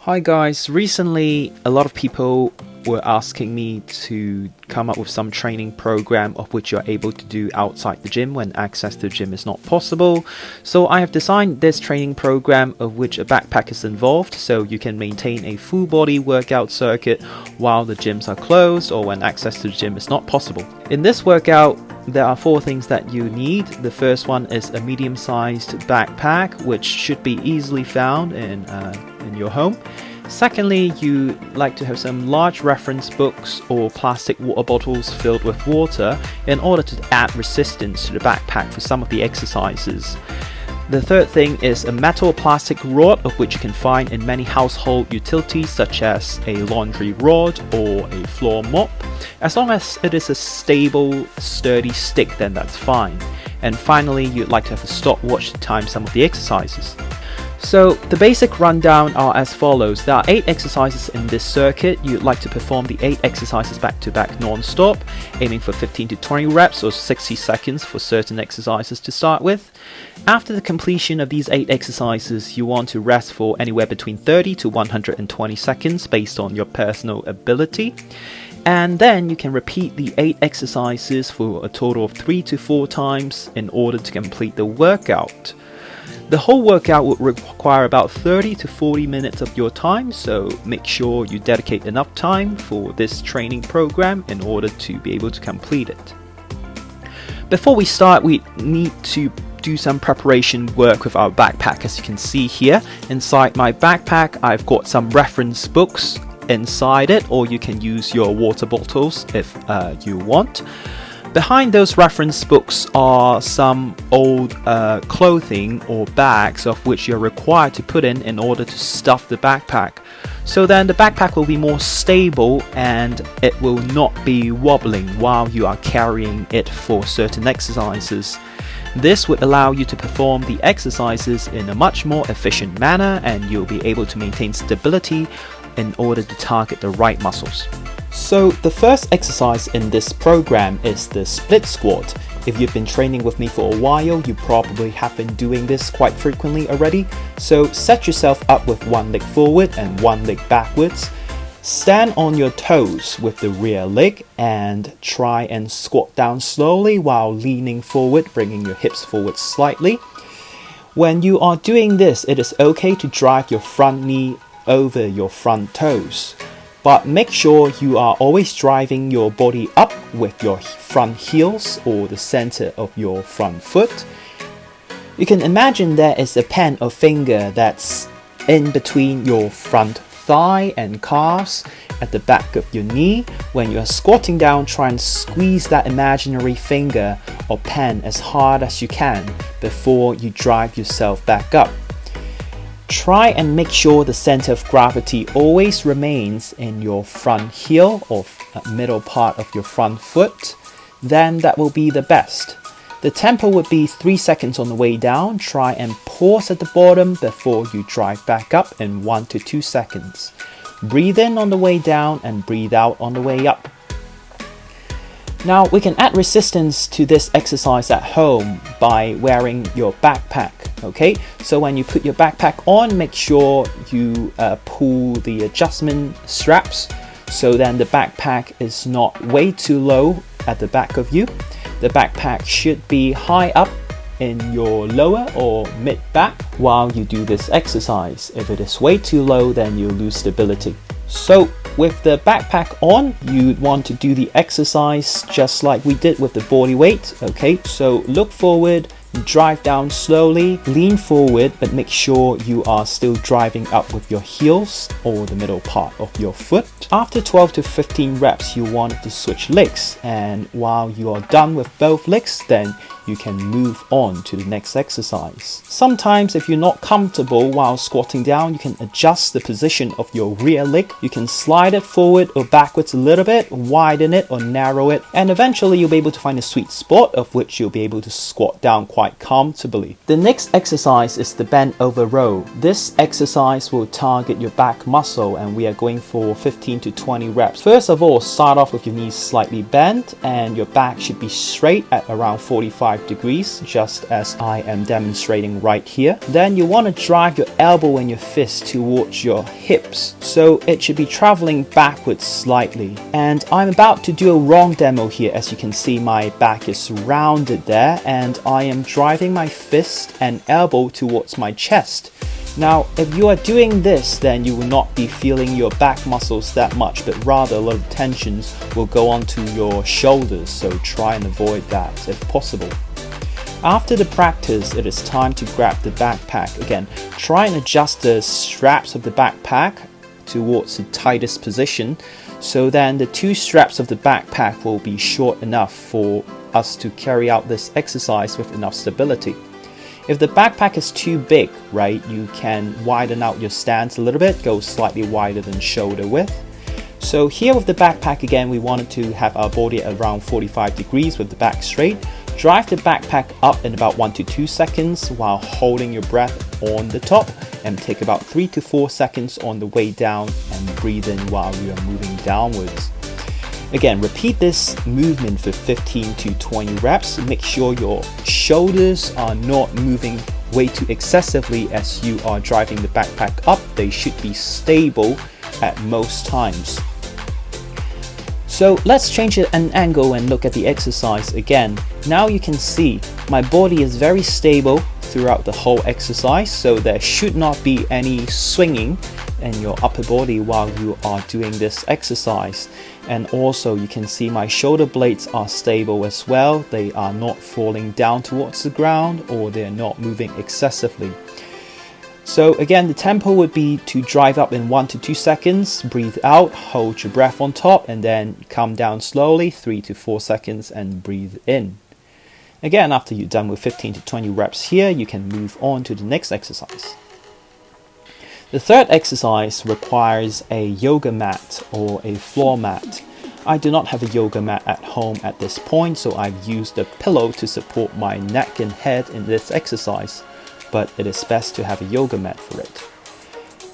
Hi guys, recently a lot of people were asking me to come up with some training program of which you're able to do outside the gym when access to the gym is not possible. So I have designed this training program of which a backpack is involved, so you can maintain a full body workout circuit while the gyms are closed or when access to the gym is not possible. In this workout, there are 4 things that you need. The first one is a medium-sized backpack, which should be easily found in your home. Secondly, you like to have some large reference books or plastic water bottles filled with water in order to add resistance to the backpack for some of the exercises. The third thing is a metal or plastic rod, of which you can find in many household utilities such as a laundry rod or a floor mop. As long as it is a stable, sturdy stick, then that's fine. And finally, you'd like to have a stopwatch to time some of the exercises. So the basic rundown are as follows. There are 8 exercises in this circuit. You'd like to perform the 8 exercises back to back non-stop, aiming for 15 to 20 reps or 60 seconds for certain exercises to start with. After the completion of these 8 exercises, you want to rest for anywhere between 30 to 120 seconds based on your personal ability. And then you can repeat the 8 exercises for a total of 3 to 4 times in order to complete the workout. The whole workout would require about 30 to 40 minutes of your time, so make sure you dedicate enough time for this training program in order to be able to complete it. Before we start, we need to do some preparation work with our backpack. As you can see here, inside my backpack, I've got some reference books inside it, or you can use your water bottles if you want. Behind those reference books are some old clothing or bags of which you're required to put in order to stuff the backpack. So then the backpack will be more stable and it will not be wobbling while you are carrying it for certain exercises. This would allow you to perform the exercises in a much more efficient manner, and you'll be able to maintain stability in order to target the right muscles. So the first exercise in this program is the split squat. If you've been training with me for a while, you probably have been doing this quite frequently already. So set yourself up with one leg forward and one leg backwards. Stand on your toes with the rear leg and try and squat down slowly while leaning forward, bringing your hips forward slightly. When you are doing this, it is okay to drive your front knee over your front toes. But make sure you are always driving your body up with your front heels or the center of your front foot. You can imagine there is a pen or finger that's in between your front thigh and calves at the back of your knee. When you are squatting down, try and squeeze that imaginary finger or pen as hard as you can before you drive yourself back up. Try and make sure the center of gravity always remains in your front heel or middle part of your front foot. Then that will be the best. The tempo would be 3 seconds on the way down. Try and pause at the bottom before you drive back up in 1 to 2 seconds. Breathe in on the way down and breathe out on the way up. Now we can add resistance to this exercise at home by wearing your backpack. Okay, so when you put your backpack on, make sure you pull the adjustment straps so then the backpack is not way too low at the back of you. The backpack should be high up in your lower or mid back while you do this exercise. If it is way too low, then you'll lose stability. So with the backpack on, you'd want to do the exercise just like we did with the body weight. Okay, so look forward, drive down slowly, lean forward, but make sure you are still driving up with your heels or the middle part of your foot. After 12 to 15 reps, you want to switch legs, and while you are done with both legs, then you can move on to the next exercise. Sometimes if you're not comfortable while squatting down, you can adjust the position of your rear leg. You can slide it forward or backwards a little bit, widen it or narrow it, and eventually you'll be able to find a sweet spot of which you'll be able to squat down quite quite comfortably. The next exercise is the Bentover Row. This exercise will target your back muscle, and we are going for 15 to 20 reps. First of all, start off with your knees slightly bent and your back should be straight at around 45 degrees, just as I am demonstrating right here. Then you want to drive your elbow and your fist towards your hips, so it should be traveling backwards slightly. And I'm about to do a wrong demo here. As you can see, my back is rounded there, and I am driving my fist and elbow towards my chest. Now, if you are doing this, then you will not be feeling your back muscles that much, but rather a lot of tensions will go onto your shoulders, so try and avoid that if possible. After the practice, it is time to grab the backpack. Again, try and adjust the straps of the backpack towards the tightest position, so then the two straps of the backpack will be short enough for us to carry out this exercise with enough stability. If the backpack is too big, right, you can widen out your stance a little bit, go slightly wider than shoulder width. So here with the backpack, again, we wanted to have our body at around 45 degrees with the back straight. Drive the backpack up in about 1 to 2 seconds while holding your breath on the top, and take about 3 to 4 seconds on the way down and breathe in while you are moving downwards. Again, repeat this movement for 15 to 20 reps. Make sure your shoulders are not moving way too excessively as you are driving the backpack up. They should be stable at most times. So let's change an angle and look at the exercise again. Now you can see my body is very stable throughout the whole exercise, so there should not be any swinging in your upper body while you are doing this exercise. And also you can see my shoulder blades are stable as well. They are not falling down towards the ground, or they're not moving excessively. So again, the tempo would be to drive up in 1 to 2 seconds, breathe out, hold your breath on top, and then come down slowly, 3 to 4 seconds, and breathe in. Again, after you're done with 15 to 20 reps here, you can move on to the next exercise. The third exercise requires a yoga mat or a floor mat. I do not have a yoga mat at home at this point, so I've used a pillow to support my neck and head in this exercise, but it is best to have a yoga mat for it.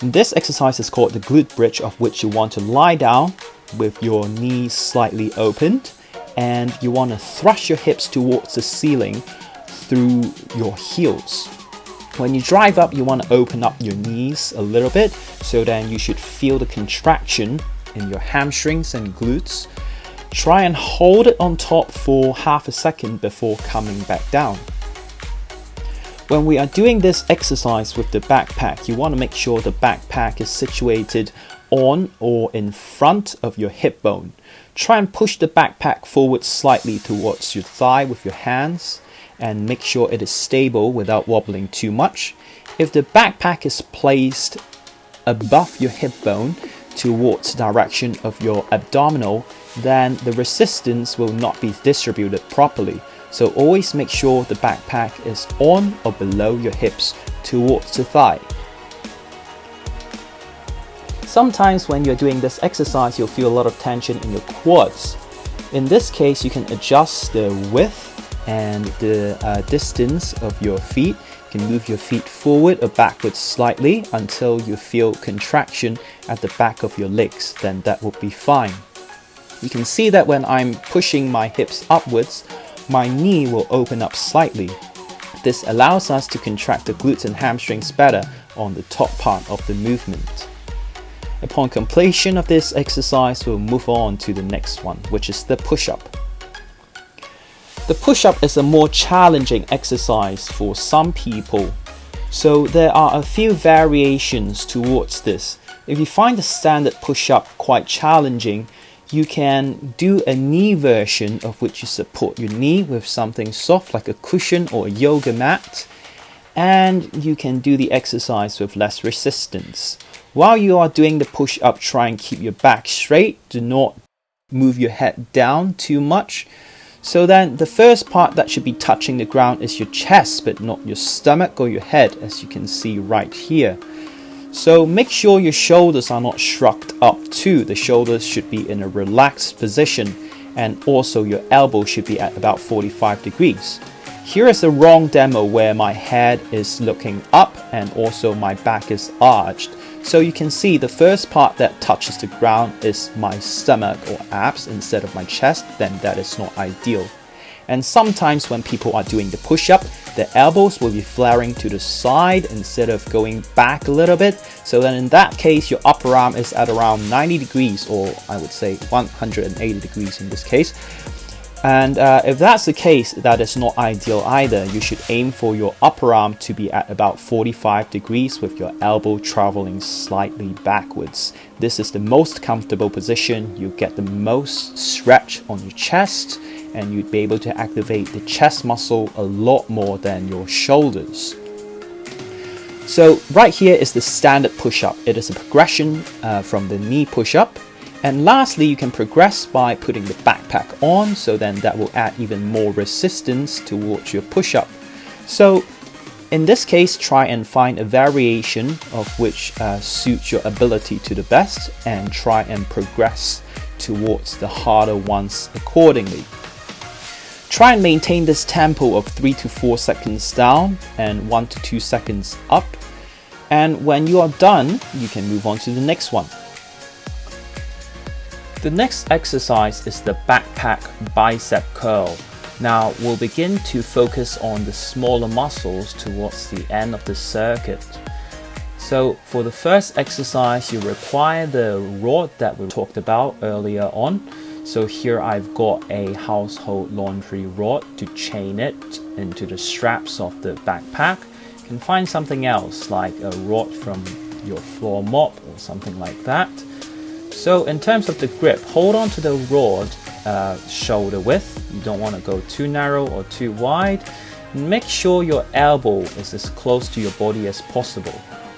And this exercise is called the Glute Bridge, of which you want to lie down with your knees slightly opened, and you want to thrust your hips towards the ceiling through your heels. When you drive up, you want to open up your knees a little bit, so then you should feel the contraction in your hamstrings and glutes. Try and hold it on top for half a second before coming back down. When we are doing this exercise with the backpack, you want to make sure the backpack is situated on or in front of your hip bone. Try and push the backpack forward slightly towards your thigh with your hands, and make sure it is stable without wobbling too much. If the backpack is placed above your hip bone towards the direction of your abdominal, then the resistance will not be distributed properly. So always make sure the backpack is on or below your hips towards the thigh. Sometimes when you're doing this exercise, you'll feel a lot of tension in your quads. In this case, you can adjust the width and the distance of your feet. You can move your feet forward or backwards slightly until you feel contraction at the back of your legs, then that will be fine. You can see that when I'm pushing my hips upwards, my knee will open up slightly. This allows us to contract the glutes and hamstrings better on the top part of the movement. Upon completion of this exercise, we'll move on to the next one, which is the push-up. The push-up is a more challenging exercise for some people, so there are a few variations towards this. If you find the standard push-up quite challenging, you can do a knee version, of which you support your knee with something soft like a cushion or a yoga mat, and you can do the exercise with less resistance. While you are doing the push-up, try and keep your back straight. Do not move your head down too much. So then the first part that should be touching the ground is your chest, but not your stomach or your head, as you can see right here. So make sure your shoulders are not shrugged up too. The shoulders should be in a relaxed position, and also your elbow should be at about 45 degrees. Here is a wrong demo where my head is looking up and also my back is arched. So you can see the first part that touches the ground is my stomach or abs instead of my chest, then that is not ideal. And sometimes when people are doing the push-up, the elbows will be flaring to the side instead of going back a little bit. So then in that case, your upper arm is at around 90 degrees, or I would say 180 degrees in this case. And if that's the case, that is not ideal either. You should aim for your upper arm to be at about 45 degrees with your elbow traveling slightly backwards. This is the most comfortable position. You get the most stretch on your chest, and you'd be able to activate the chest muscle a lot more than your shoulders. So right here is the standard push-up. It is a progression from the knee push-up. And lastly, you can progress by putting the backpack on, so then that will add even more resistance towards your push-up. So in this case, try and find a variation of which suits your ability to the best, and try and progress towards the harder ones accordingly. Try and maintain this tempo of 3 to 4 seconds down and 1 to 2 seconds up. And when you are done, you can move on to the next one. The next exercise is the backpack bicep curl. Now we'll begin to focus on the smaller muscles towards the end of the circuit. So for the first exercise, you require the rod that we talked about earlier on. So here I've got a household laundry rod to chain it into the straps of the backpack. You can find something else like a rod from your floor mop or something like that. So in terms of the grip, hold on to the rod shoulder width. You don't want to go too narrow or too wide. Make sure your elbow is as close to your body as possible.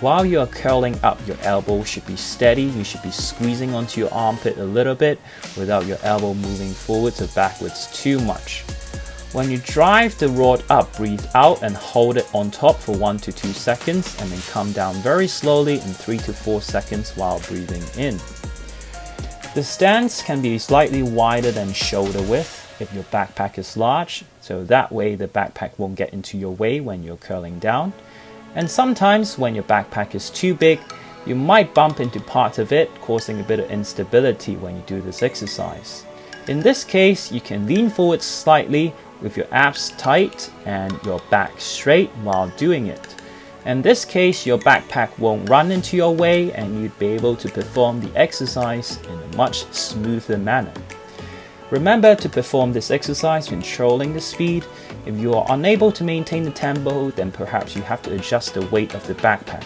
While you are curling up, your elbow should be steady. You should be squeezing onto your armpit a little bit without your elbow moving forwards or backwards too much. When you drive the rod up, breathe out and hold it on top for 1 to 2 seconds, and then come down very slowly in 3 to 4 seconds while breathing in. The stance can be slightly wider than shoulder width if your backpack is large, so that way the backpack won't get into your way when you're curling down. And sometimes when your backpack is too big, you might bump into part of it, causing a bit of instability when you do this exercise. In this case, you can lean forward slightly with your abs tight and your back straight while doing it. In this case, your backpack won't run into your way and you'd be able to perform the exercise in a much smoother manner. Remember to perform this exercise controlling the speed. If you are unable to maintain the tempo, then perhaps you have to adjust the weight of the backpack.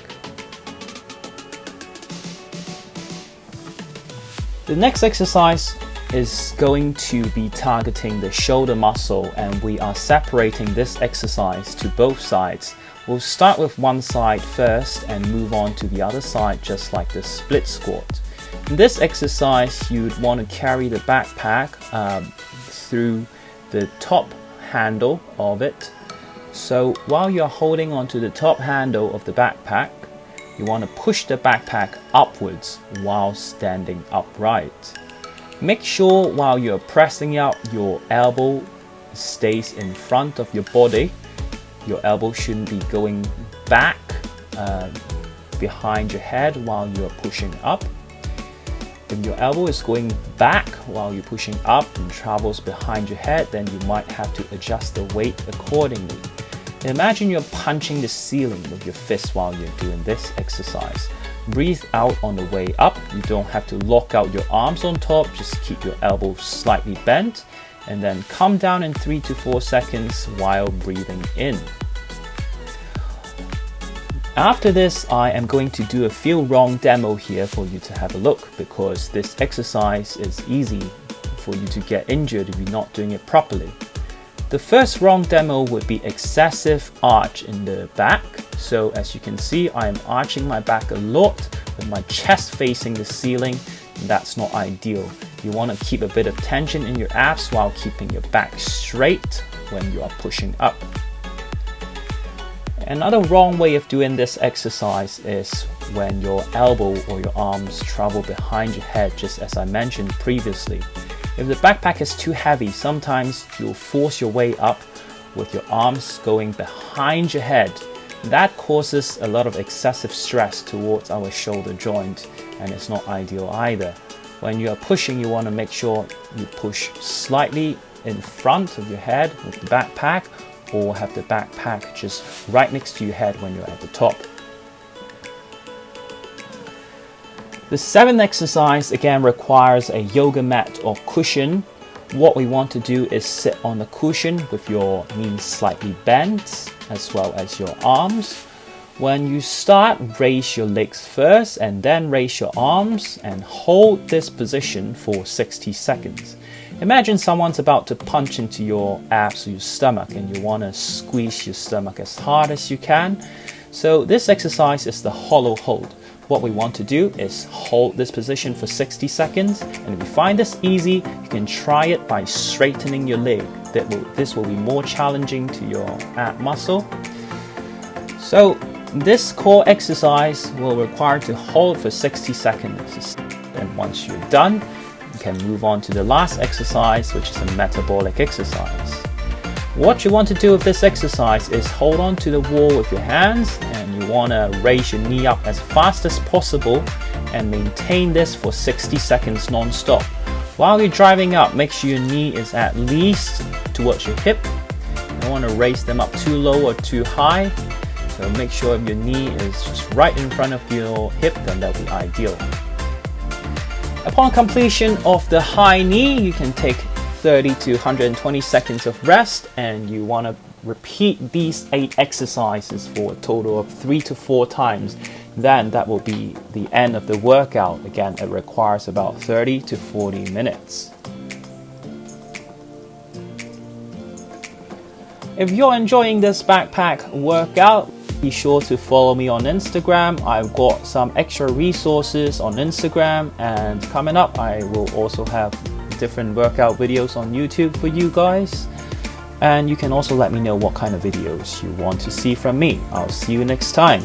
The next exercise is going to be targeting the shoulder muscle, and we are separating this exercise to both sides. We'll start with one side first and move on to the other side, just like the split squat. In this exercise, you'd want to carry the backpack through the top handle of it. So while you're holding onto the top handle of the backpack, you want to push the backpack upwards while standing upright. Make sure while you're pressing out, your elbow stays in front of your body. Your elbow shouldn't be going back behind your head while you're pushing up. If your elbow is going back while you're pushing up and travels behind your head, then you might have to adjust the weight accordingly. Imagine you're punching the ceiling with your fist while you're doing this exercise. Breathe out on the way up. You don't have to lock out your arms on top, just keep your elbows slightly bent, and then come down in 3 to 4 seconds while breathing in. After this, I am going to do a feel wrong demo here for you to have a look, because this exercise is easy for you to get injured if you're not doing it properly. The first wrong demo would be excessive arch in the back. So as you can see, I am arching my back a lot with my chest facing the ceiling, and that's not ideal. You want to keep a bit of tension in your abs while keeping your back straight when you are pushing up. Another wrong way of doing this exercise is when your elbow or your arms travel behind your head, just as I mentioned previously. If the backpack is too heavy, sometimes you'll force your way up with your arms going behind your head. That causes a lot of excessive stress towards our shoulder joint, and it's not ideal either. When you are pushing, you want to make sure you push slightly in front of your head with the backpack, or have the backpack just right next to your head when you're at the top. The seventh exercise again requires a yoga mat or cushion. What we want to do is sit on the cushion with your knees slightly bent as well as your arms. When you start, raise your legs first and then raise your arms and hold this position for 60 seconds. Imagine someone's about to punch into your abs or your stomach and you want to squeeze your stomach as hard as you can. So this exercise is the hollow hold. What we want to do is hold this position for 60 seconds, and if you find this easy, you can try it by straightening your leg. This will be more challenging to your ab muscle. So this core exercise will require to hold for 60 seconds, and once you're done, you can move on to the last exercise, which is a metabolic exercise. What you want to do with this exercise is hold on to the wall with your hands, and you want to raise your knee up as fast as possible and maintain this for 60 seconds non-stop. While you're driving up, make sure your knee is at least towards your hip. You don't want to raise them up too low or too high. So make sure if your knee is just right in front of your hip, then that will be ideal. Upon completion of the high knee, you can take 30 to 120 seconds of rest, and you want to repeat these 8 exercises for a total of 3 to 4 times. Then that will be the end of the workout. Again, it requires about 30 to 40 minutes. If you're enjoying this backpack workout, be sure to follow me on Instagram. I've got some extra resources on Instagram, and coming up I will also have different workout videos on YouTube for you guys. And you can also let me know what kind of videos you want to see from me. I'll see you next time.